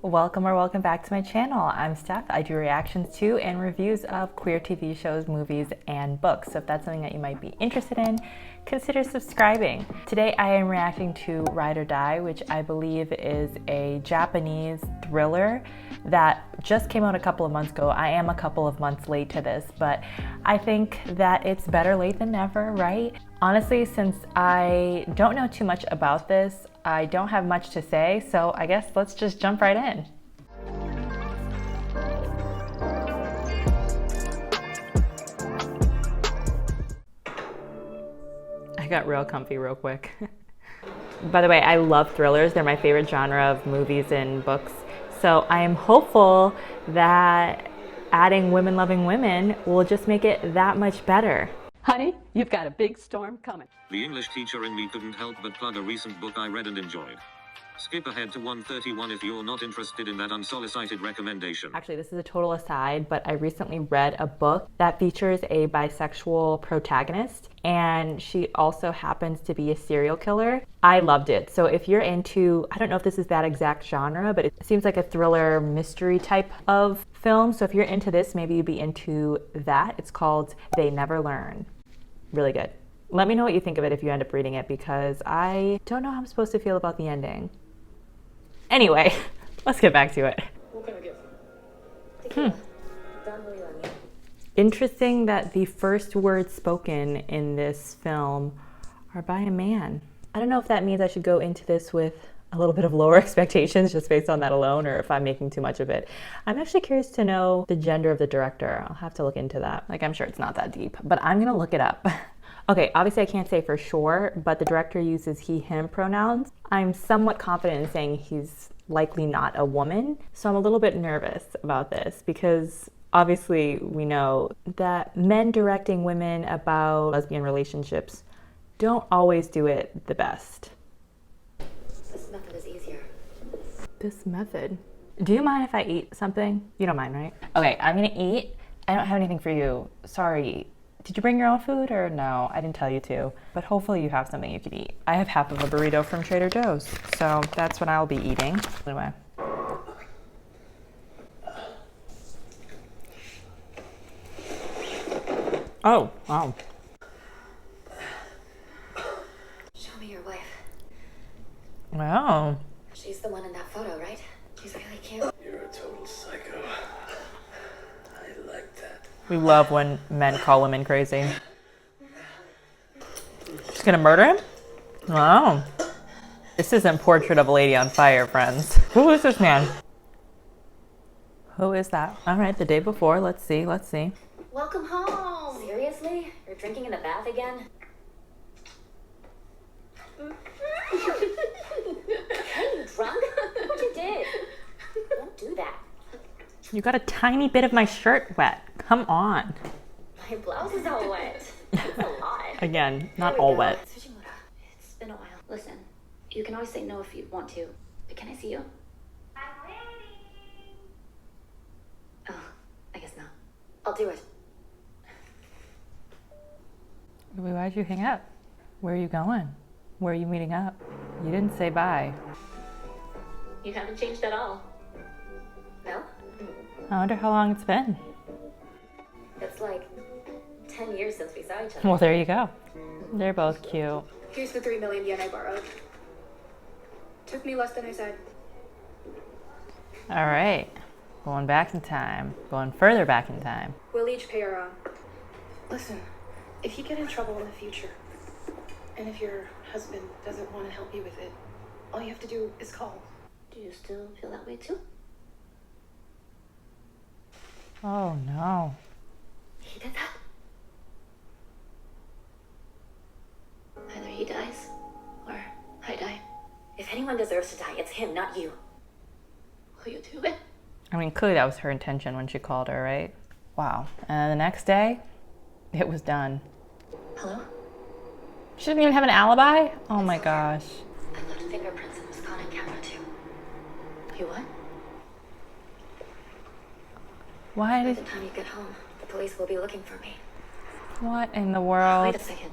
Welcome or welcome back to my channel. I'm Steph. I do reactions to and reviews of queer TV shows, movies, and books. So if that's something that you might be interested in, consider subscribing. Today I am reacting to Ride or Die, which I believe is a Japanese thriller that just came out a couple of months ago. I am a couple of months late to this, but I think that it's better late than never, right? Honestly, since I don't know too much about this, I don't have much to say, so I guess let's just jump right in. I got real comfy real quick. By the way, I love thrillers. They're my favorite genre of movies and books. So I am hopeful that adding women-loving women will just make it that much better. Honey, you've got a big storm coming. The English teacher in me couldn't help but plug a recent book I read and enjoyed. Skip ahead to 131 if you're not interested in that unsolicited recommendation. Actually, this is a total aside, but I recently read a book that features a bisexual protagonist, and she also happens to be a serial killer. I loved it. So if you're into, I don't know if this is that exact genre, but it seems like a thriller mystery type of film. So if you're into this, maybe you'd be into that. It's called They Never Learn. Really good. Let me know what you think of it if you end up reading it, because I don't know how I'm supposed to feel about the ending. Anyway, let's get back to it. What can I get? Tequila. Interesting that the first words spoken in this film are by a man. I don't know if that means I should go into this with a little bit of lower expectations just based on that alone, or if I'm making too much of it. I'm actually curious to know the gender of the director. I'll have to look into that. Like, I'm sure it's not that deep, but I'm gonna look it up. Okay, obviously I can't say for sure, but the director uses he, him pronouns. I'm somewhat confident in saying he's likely not a woman, so I'm a little bit nervous about this because obviously we know that men directing women about lesbian relationships don't always do it the best. This method is easier. This method? Do you mind if I eat something? You don't mind, right? Okay, I'm gonna eat. I don't have anything for you. Sorry. Did you bring your own food or no? I didn't tell you to, but hopefully you have something you could eat. I have half of a burrito from Trader Joe's, so that's what I'll be eating. Anyway. Oh, wow. Show me your wife. Wow. She's the one in that photo, right? She's really cute. You're a total psycho. I like that. We love when men call women crazy. She's gonna murder him? Wow. This isn't Portrait of a Lady on Fire, friends. Who is this man? Who is that? All right, the day before. Let's see, let's see. Welcome home. Seriously? You're drinking in the bath again? Hey, you drunk? What you did? Don't do that. You got a tiny bit of my shirt wet. Come on. My blouse is all wet. That's a lot. Again, not There we all go. wet. It's been a while. Listen, you can always say no if you want to, but can I see you? I'm waiting. Oh, I guess not. I'll do it. Why'd you hang up? Where are you going? Where are you meeting up? You didn't say bye. You haven't changed at all. No? I wonder how long it's been. It's like 10 years since we saw each other. Well, there you go. They're both cute. Here's the 3 million yen I borrowed. Took me less than I said. All right. Going back in time. Going further back in time. We'll each pay our own. Listen, if you get in trouble in the future, and if your husband doesn't want to help you with it, all you have to do is call. Do you still feel that way too? Oh, no. He did that? Either he dies, or I die. If anyone deserves to die, it's him, not you. Will you do it? I mean, clearly that was her intention when she called her, right? Wow. And the next day, it was done. Hello? She didn't even have an alibi? Oh my gosh. I left fingerprints and was caught on camera too. You what? Why By did... the time you get home, the police will be looking for me. What in the world? Wait a second.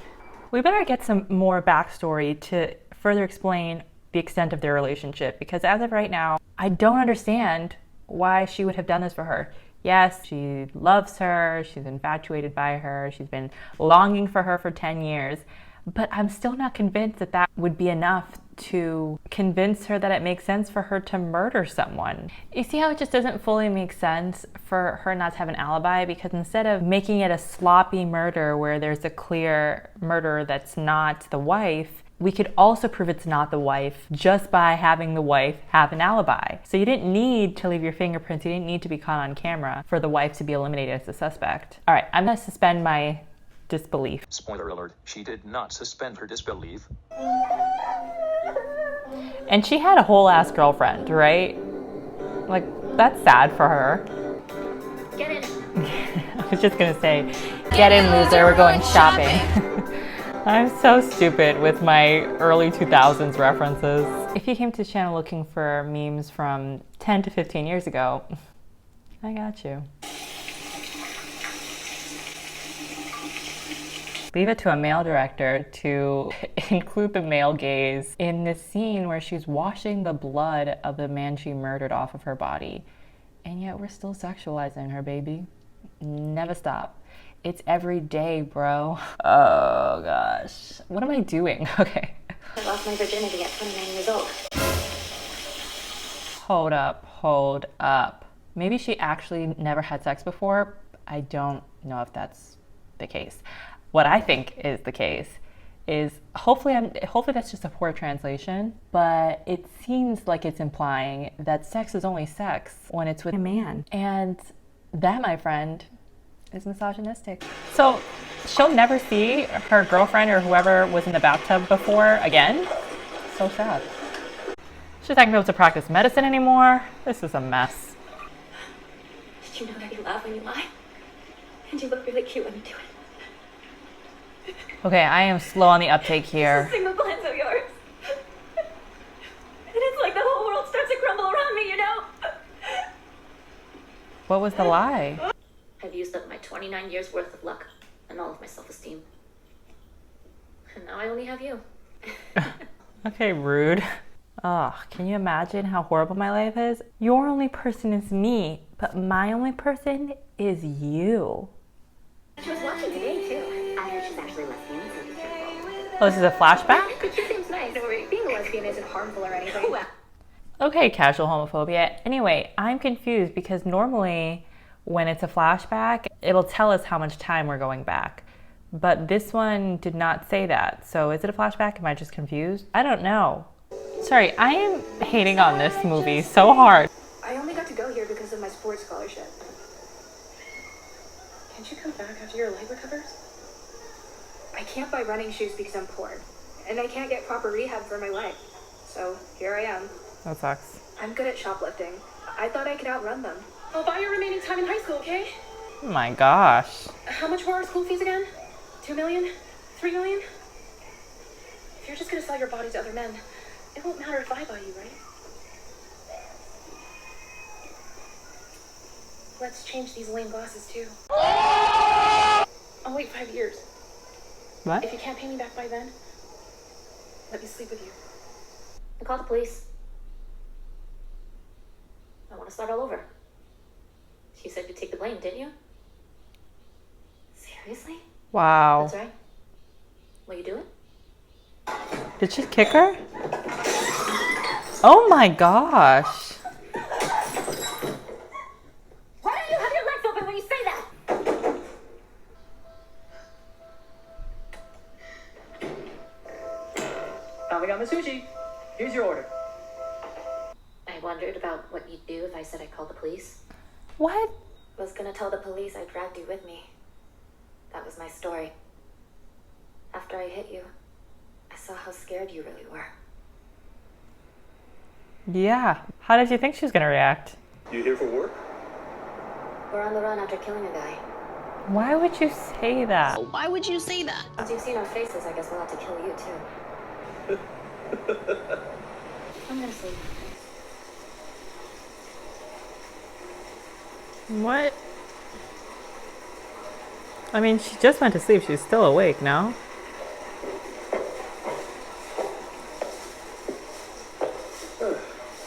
We better get some more backstory to further explain the extent of their relationship, because as of right now, I don't understand why she would have done this for her. Yes, she loves her, she's infatuated by her, she's been longing for her for 10 years, but I'm still not convinced that that would be enough to convince her that it makes sense for her to murder someone. You see how it just doesn't fully make sense for her not to have an alibi? Because instead of making it a sloppy murder where there's a clear murderer that's not the wife, we could also prove it's not the wife just by having the wife have an alibi. So you didn't need to leave your fingerprints, you didn't need to be caught on camera for the wife to be eliminated as the suspect. All right, I'm gonna suspend my disbelief. Spoiler alert, she did not suspend her disbelief. And she had a whole ass girlfriend, right? Like, that's sad for her. Get in. I was just gonna say, get in, loser, we're going shopping. I'm so stupid with my early 2000s references. If you came to the channel looking for memes from 10 to 15 years ago, I got you. Leave it to a male director to include the male gaze in this scene where she's washing the blood of the man she murdered off of her body. And yet we're still sexualizing her, baby. Never stop. It's every day, bro. Oh gosh. What am I doing? Okay. I lost my virginity at 29 years old. Hold up. Maybe she actually never had sex before. I don't know if that's the case. What I think is the case is hopefully that's just a poor translation, but it seems like it's implying that sex is only sex when it's with a man. And that, my friend, is misogynistic. So she'll never see her girlfriend or whoever was in the bathtub before again. So sad. She's not gonna be able to practice medicine anymore. This is a mess. Did you know that you laugh when you lie? And you look really cute when you do it. Okay, I am slow on the uptake here. A single glance of yours. And it's like the whole world starts to crumble around me, you know? What was the lie? I've used up my 29 years worth of luck and all of my self-esteem. And now I only have you. Okay, rude. Oh, can you imagine how horrible my life is? Your only person is me, but my only person is you. She was watching today, too. I heard she's actually lesbian, so be careful. Oh, this is a flashback? But she seems nice. Don't worry, being a lesbian isn't harmful or anything. Okay, casual homophobia. Anyway, I'm confused because normally when it's a flashback, it'll tell us how much time we're going back. But this one did not say that. So is it a flashback? Am I just confused? I don't know. Sorry, I am hating on this movie so hard. I only got to go here because of my sports scholarship. Can't you come back after your leg recovers? I can't buy running shoes because I'm poor. And I can't get proper rehab for my leg. So here I am. That sucks. I'm good at shoplifting. I thought I could outrun them. I'll buy your remaining time in high school, okay? Oh my gosh. How much were our school fees again? 2 million? 3 million? If you're just gonna sell your body to other men, it won't matter if I buy you, right? Let's change these lame glasses too. I'll wait 5 years. What? If you can't pay me back by then, let me sleep with you. I called the police. I want to start all over. You said you'd take the blame, didn't you? Seriously? Wow. That's right. Will you do it? Did she kick her? Oh my gosh. Why don't you have your legs open when you say that? Tamagami sushi. Here's your order. I wondered about what you'd do if I said I called the police. What? I was gonna tell the police I dragged you with me. That was my story. After I hit you, I saw how scared you really were. Yeah. How did you think she was gonna react? You here for work? We're on the run after killing a guy. Why would you say that? Why would you say that? Since you've seen our faces, I guess we'll have to kill you too. I'm gonna sleep. What? I mean, she just went to sleep. She's still awake now.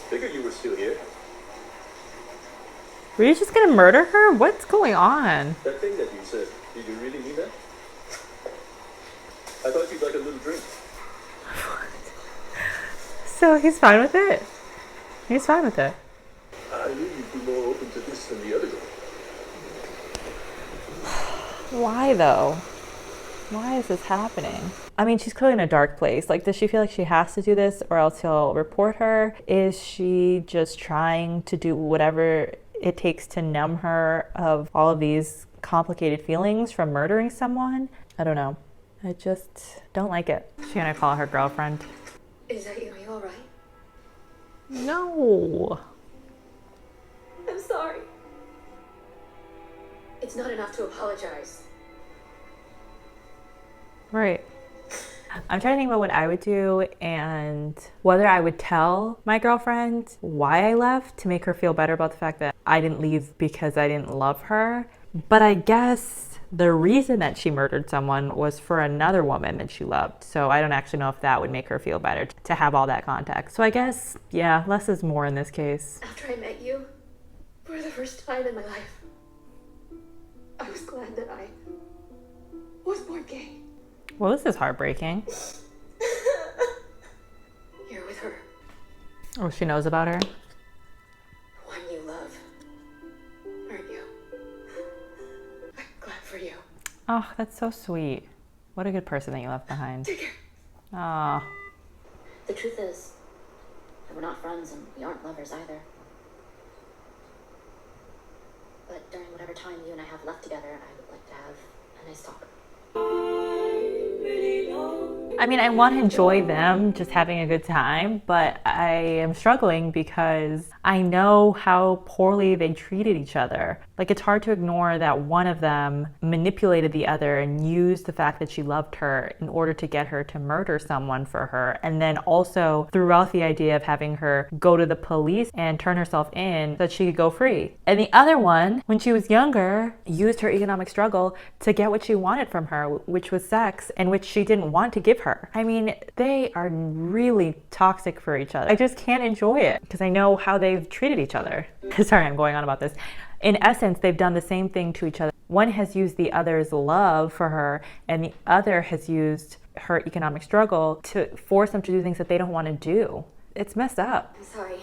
Figured you were still here. Were you just gonna murder her? What's going on? That thing that you said, did you really mean that? I thought you'd like a little drink. So he's fine with it? He's fine with it. I knew you'd be more open to this than the other girl. Why though? Why is this happening? I mean, she's clearly in a dark place. Like, does she feel like she has to do this or else he'll report her? Is she just trying to do whatever it takes to numb her of all of these complicated feelings from murdering someone? I don't know. I just don't like it. She's gonna call her girlfriend. Is that you? Are you alright? No. I'm sorry. It's not enough to apologize. Right. I'm trying to think about what I would do and whether I would tell my girlfriend why I left to make her feel better about the fact that I didn't leave because I didn't love her. But I guess the reason that she murdered someone was for another woman that she loved. So I don't actually know if that would make her feel better to have all that context. So I guess, yeah, less is more in this case. After I met you, for the first time in my life, I was glad that I was born gay. Well, this is heartbreaking. You're with her, Oh, she knows about her? the one you love, aren't you? I'm glad for you. Oh, that's so sweet. What a good person that you left behind. Take care. Oh. The truth is that we're not friends and we aren't lovers either. But during whatever time you and I have left together, I would like to have a nice talk. I mean, I want to enjoy them just having a good time, but I am struggling because I know how poorly they treated each other. Like, it's hard to ignore that one of them manipulated the other and used the fact that she loved her in order to get her to murder someone for her, and then also threw out the idea of having her go to the police and turn herself in so that she could go free. And the other one, when she was younger, used her economic struggle to get what she wanted from her, which was sex, and which she didn't want to give her. I mean, they are really toxic for each other. I just can't enjoy it because I know how they've treated each other. Sorry, I'm going on about this. In essence, they've done the same thing to each other. One has used the other's love for her, and the other has used her economic struggle to force them to do things that they don't want to do. It's messed up. I'm sorry.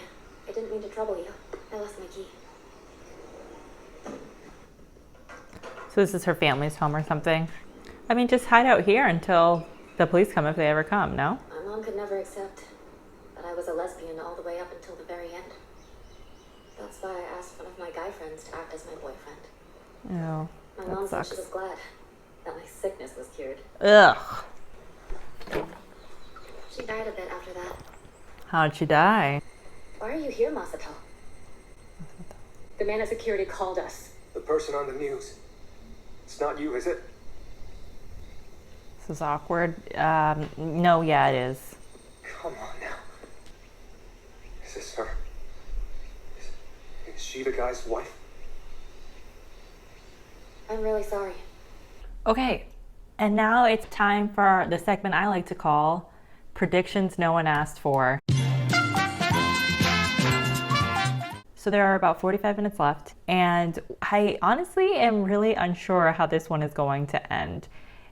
I didn't mean to trouble you. I lost my key. So this is her family's home or something? I mean, just hide out here until the police come if they ever come, no? My mom could never accept that I was a lesbian all the way up until the very end. That's why I asked one of my guy friends to act as my boyfriend. Oh, My that mom said sucks. she was glad that my sickness was cured. Ugh. She died a bit after that. How'd she die? Why are you here, Masato? The man at security called us. The person on the news. It's not you, is it? This is awkward. No, yeah, it is. Come on now. Is this her? Is she the guy's wife? I'm really sorry. Okay, and now it's time for the segment I like to call Predictions No One Asked For. So there are about 45 minutes left, and I honestly am really unsure how this one is going to end.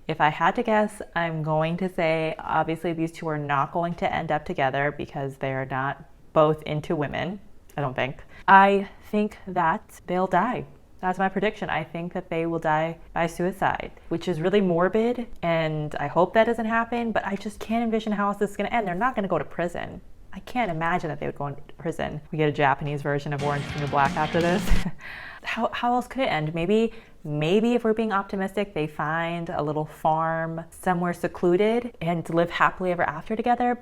If I had to guess, I'm going to say, obviously these two are not going to end up together because they are not both into women, I don't think. I think that they'll die. That's my prediction. I think that they will die by suicide, which is really morbid, and I hope that doesn't happen, but I just can't envision how else this is gonna end. They're not gonna go to prison. I can't imagine that they would go into prison. We get a Japanese version of Orange is the New Black after this. How else could it end? Maybe if we're being optimistic, they find a little farm somewhere secluded and live happily ever after together.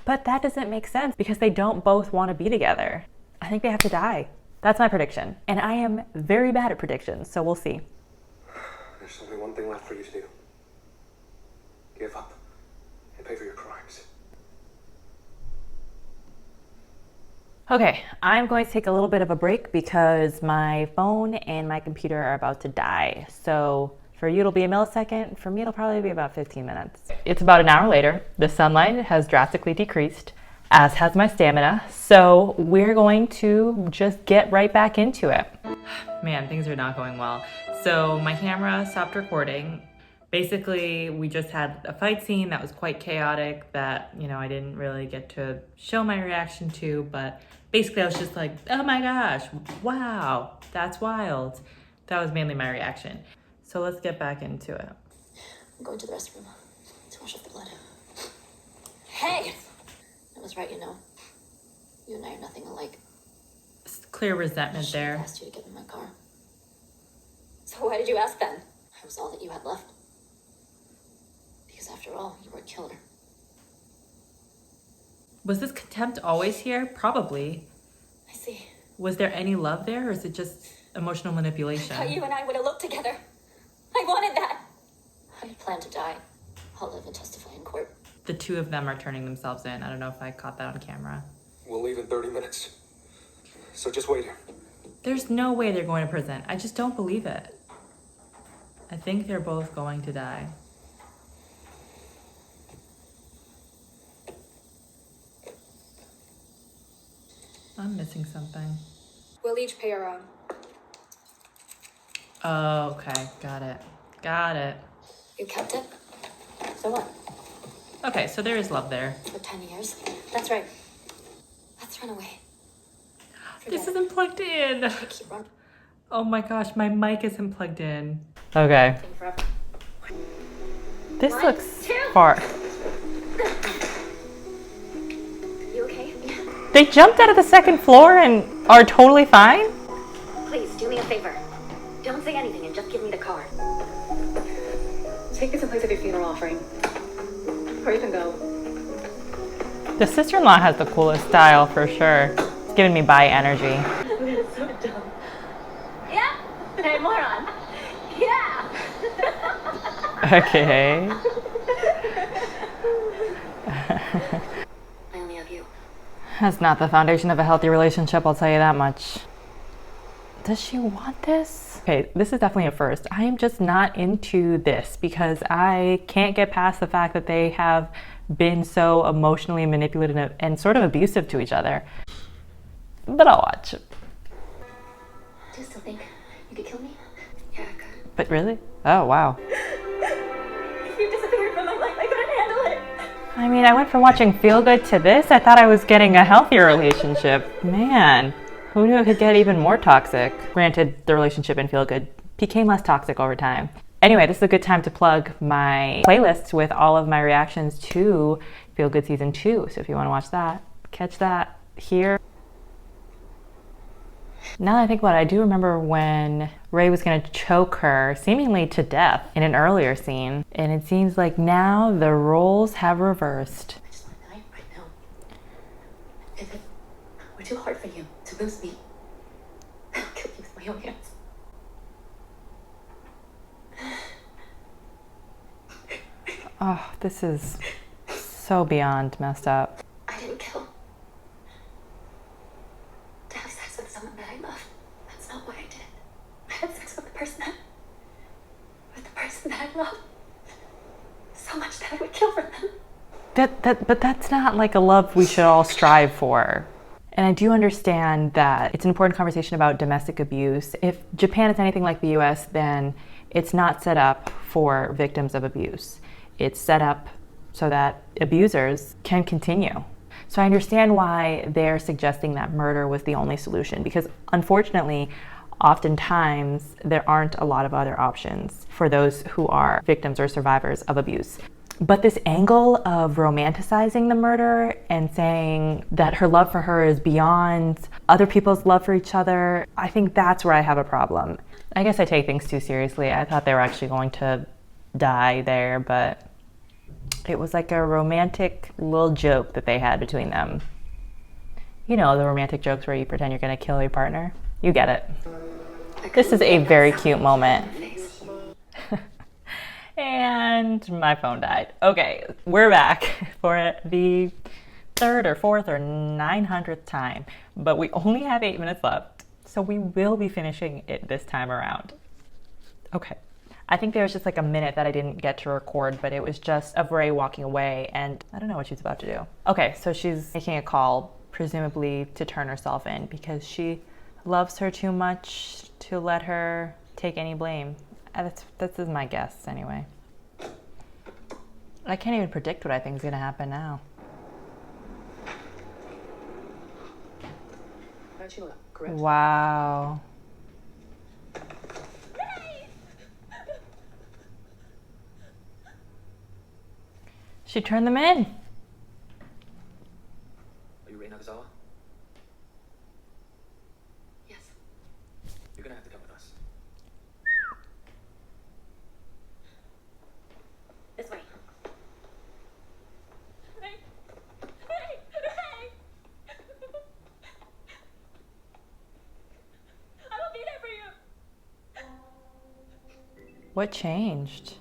But that doesn't make sense because they don't both want to be together. I think they have to die. That's my prediction. And I am very bad at predictions, so we'll see. There's only one thing left for you to do. Give up and pay for your crimes. Okay, I'm going to take a little bit of a break because my phone and my computer are about to die. So for you, it'll be a millisecond. For me, it'll probably be about 15 minutes. It's about an hour later. The sunlight has drastically decreased, as has my stamina. So we're going to just get right back into it. Man, things are not going well. So my camera stopped recording. Basically, we just had a fight scene that was quite chaotic that, you know, I didn't really get to show my reaction to, but basically I was just like, oh my gosh, wow, that's wild. That was mainly my reaction. So let's get back into it. I'm going to the restroom to wash off the blood. Hey! I was right, you know. You and I are nothing alike. Clear resentment there. I asked you to get in my car. So why did you ask then? I was all that you had left. Because after all, you were a killer. Was this contempt always here? Probably. I see. Was there any love there, or is it just emotional manipulation? How you and I would have looked together. I wanted that. I had planned to die. I'll live and testify in court. The two of them are turning themselves in. I don't know if I caught that on camera. We'll leave in 30 minutes. So just wait here. There's no way they're going to prison. I just don't believe it. I think they're both going to die. I'm missing something. We'll each pay our own. Oh, okay. Got it. Got it. You kept it? So what? Okay, so there is love there. For 10 years. That's right. Let's run away. This isn't plugged in. Keep running. Oh my gosh, my mic isn't plugged in. Okay. This looks far. You okay? They jumped out of the second floor and are totally fine? Please, do me a favor. Don't say anything and just give me the car. Take this in place of your funeral offering. Or you can go. The sister-in-law has the coolest style for sure. It's giving me bi energy. So dumb. Yeah? Hey, moron. Yeah! Okay. I only have you. That's not the foundation of a healthy relationship, I'll tell you that much. Does she want this? Okay, this is definitely a first. I am just not into this because I can't get past the fact that they have been so emotionally manipulative and sort of abusive to each other. But I'll watch. Do you still think you could kill me? Yeah, I could. But really? Oh, wow. If you disappeared from my life, I couldn't handle it. I mean, I went from watching Feel Good to this. I thought I was getting a healthier relationship. Man, who knew it could get even more toxic? Granted, the relationship in Feel Good became less toxic over time. Anyway, this is a good time to plug my playlist with all of my reactions to Feel Good Season 2. So if you want to watch that, catch that here. Now that I think about it, I do remember when Ray was going to choke her seemingly to death in an earlier scene. And it seems like now the roles have reversed. I just want to die right now. If it were too hard for you to lose me, I'll kill you with my own hands. Oh, this is so beyond messed up. I didn't kill. To have sex with someone that I love. That's not what I did. I had sex with the person that I love. So much that I would kill for them. But that's not like a love we should all strive for. And I do understand that it's an important conversation about domestic abuse. If Japan is anything like the US, then it's not set up for victims of abuse. It's set up so that abusers can continue. So I understand why they're suggesting that murder was the only solution, because unfortunately, oftentimes there aren't a lot of other options for those who are victims or survivors of abuse. But this angle of romanticizing the murder and saying that her love for her is beyond other people's love for each other, I think that's where I have a problem. I guess I take things too seriously. I thought they were actually going to die there, but it was like a romantic little joke that they had between them. You know, the romantic jokes where you pretend you're gonna kill your partner. You get it. This is a very cute moment. And my phone died. Okay, we're back for the third or fourth or 900th time, but we only have 8 minutes left, so we will be finishing it this time around. Okay. I think there was just like a minute that I didn't get to record, but it was just of Ray walking away and I don't know what she's about to do. Okay, so she's making a call, presumably to turn herself in because she loves her too much to let her take any blame. That's my guess anyway. I can't even predict what I think is gonna happen now. Wow. She turned them in. Are you ready, Nakazawa? Yes. You're gonna have to come with us. This way. What changed?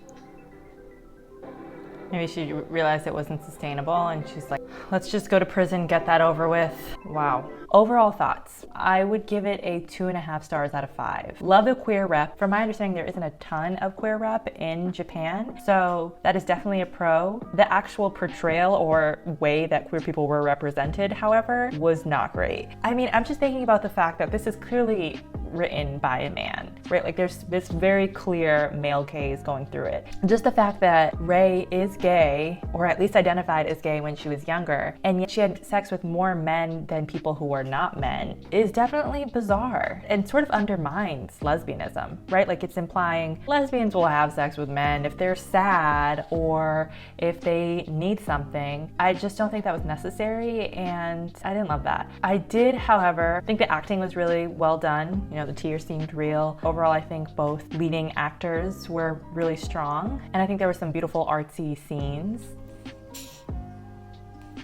Maybe she realized it wasn't sustainable and she's like, let's just go to prison, get that over with. Wow. Overall thoughts. I would give it a 2.5 stars out of 5. Love the queer rep. From my understanding, there isn't a ton of queer rep in Japan, so that is definitely a pro. The actual portrayal or way that queer people were represented, however, was not great. I mean, I'm just thinking about the fact that this is clearly written by a man, right? Like there's this very clear male gaze going through it. Just the fact that Rei is gay, or at least identified as gay when she was younger, and yet she had sex with more men than people who were not men, is definitely bizarre and sort of undermines lesbianism, right? Like it's implying lesbians will have sex with men if they're sad or if they need something. I just don't think that was necessary, and I didn't love that. I did, however, think the acting was really well done. You know, the tears seemed real. Overall, I think both leading actors were really strong, and I think there were some beautiful artsy scenes.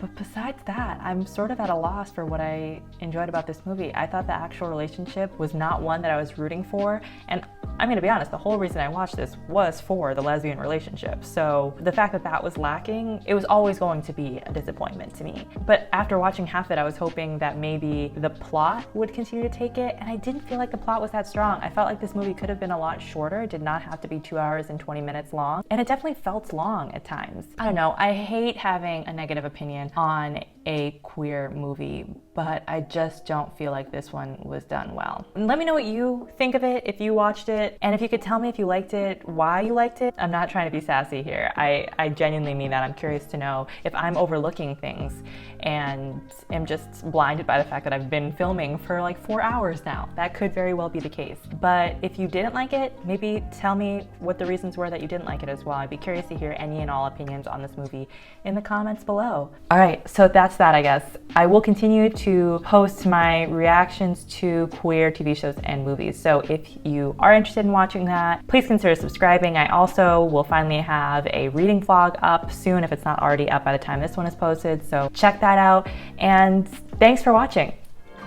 But besides that, I'm sort of at a loss for what I enjoyed about this movie. I thought the actual relationship was not one that I was rooting for, and I'm gonna be honest, the whole reason I watched this was for the lesbian relationship. So the fact that that was lacking, it was always going to be a disappointment to me. But after watching half of it, I was hoping that maybe the plot would continue to take it, and I didn't feel like the plot was that strong. I felt like this movie could have been a lot shorter. It did not have to be 2 hours and 20 minutes long, and it definitely felt long at times. I don't know, I hate having a negative opinion on a queer movie, but I just don't feel like this one was done well. And let me know what you think of it if you watched it, and if you could tell me if you liked it, why you liked it. I'm not trying to be sassy here. I genuinely mean that. I'm curious to know if I'm overlooking things and am just blinded by the fact that I've been filming for like 4 hours now. That could very well be the case. But if you didn't like it, maybe tell me what the reasons were that you didn't like it as well. I'd be curious to hear any and all opinions on this movie in the comments below. All right, so that's that, I guess. I will continue to post my reactions to queer TV shows and movies. So if you are interested in watching that, please consider subscribing. I also will finally have a reading vlog up soon if it's not already up by the time this one is posted. So check that out, and thanks for watching.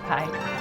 Bye.